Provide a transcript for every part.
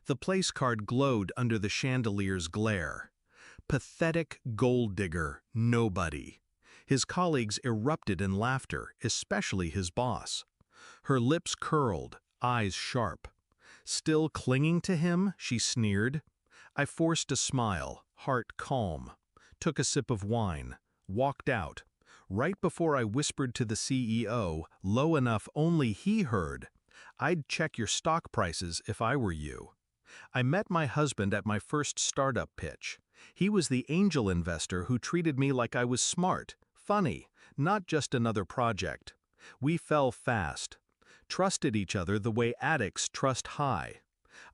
The place card glowed under the chandelier's glare. Pathetic gold digger, nobody. His colleagues erupted in laughter, especially his boss. Her lips curled, eyes sharp. Still clinging to him, she sneered. I forced a smile, heart calm. Took a sip of wine. Walked out. Right before I whispered to the CEO, low enough only he heard, "I'd check your stock prices if I were you." I met my husband at my first startup pitch. He was the angel investor who treated me like I was smart, funny, not just another project. We fell fast. Trusted each other the way addicts trust high.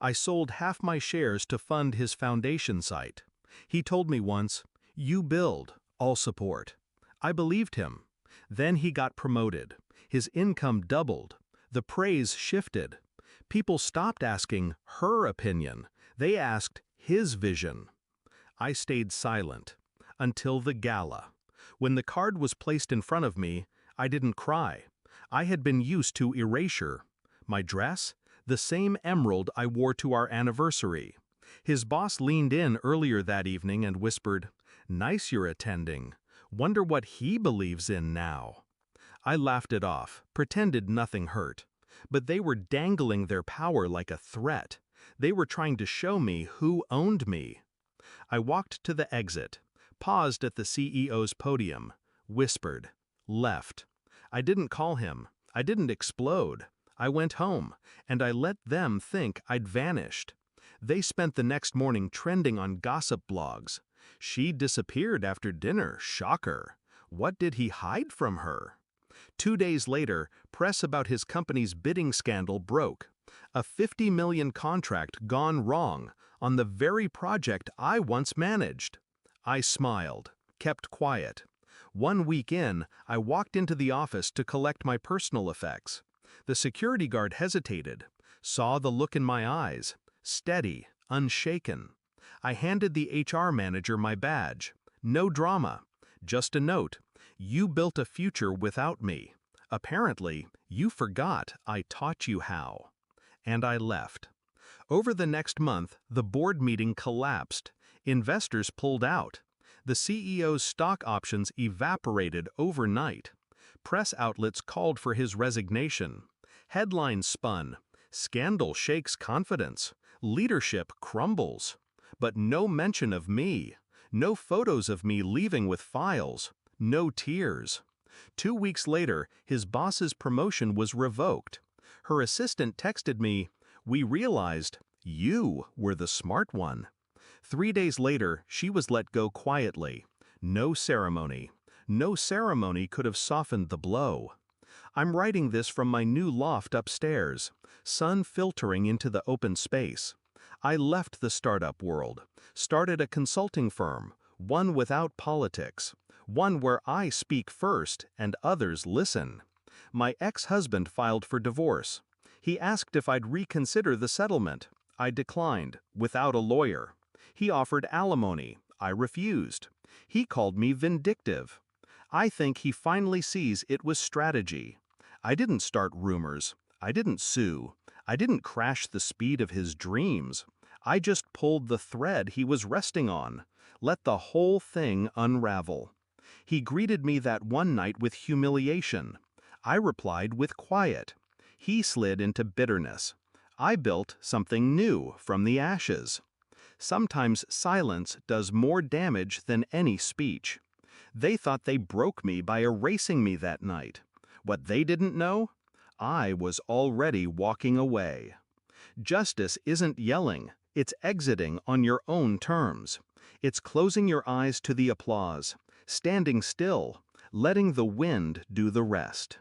I sold half my shares to fund his foundation site. He told me once, "You build, I'll support." I believed him. Then he got promoted. His income doubled. The praise shifted. People stopped asking her opinion. They asked his vision. I stayed silent. Until the gala. When the card was placed in front of me, I didn't cry. I had been used to erasure. My dress? The same emerald I wore to our anniversary. His boss leaned in earlier that evening and whispered, "Nice you're attending. Wonder what he believes in now." I laughed it off, pretended nothing hurt. But they were dangling their power like a threat. They were trying to show me who owned me. I walked to the exit, paused at the CEO's podium, whispered, left. I didn't call him. I didn't explode. I went home, and I let them think I'd vanished. They spent the next morning trending on gossip blogs. She disappeared after dinner, shocker. What did he hide from her? 2 days later, press about his company's bidding scandal broke. A $50 million contract gone wrong on the very project I once managed. I smiled, kept quiet. 1 week in, I walked into the office to collect my personal effects. The security guard hesitated, saw the look in my eyes, steady, unshaken. I handed the HR manager my badge. No drama, just a note. You built a future without me. Apparently, you forgot I taught you how. And I left. Over the next month, the board meeting collapsed. Investors pulled out. The CEO's stock options evaporated overnight. Press outlets called for his resignation. Headlines spun. Scandal shakes confidence. Leadership crumbles. But no mention of me. No photos of me leaving with files. No tears. 2 weeks later, his boss's promotion was revoked. Her assistant texted me, "We realized you were the smart one." 3 days later, she was let go quietly. No ceremony. No ceremony could have softened the blow. I'm writing this from my new loft upstairs, sun filtering into the open space. I left the startup world, started a consulting firm, one without politics, one where I speak first and others listen. My ex-husband filed for divorce. He asked if I'd reconsider the settlement. I declined, without a lawyer. He offered alimony. I refused. He called me vindictive. I think he finally sees it was strategy. I didn't start rumors. I didn't sue. I didn't crash the speed of his dreams. I just pulled the thread he was resting on, let the whole thing unravel. He greeted me that one night with humiliation. I replied with quiet. He slid into bitterness. I built something new from the ashes. Sometimes silence does more damage than any speech. They thought they broke me by erasing me that night. What they didn't know? I was already walking away. Justice isn't yelling, it's exiting on your own terms. It's closing your eyes to the applause, standing still, letting the wind do the rest.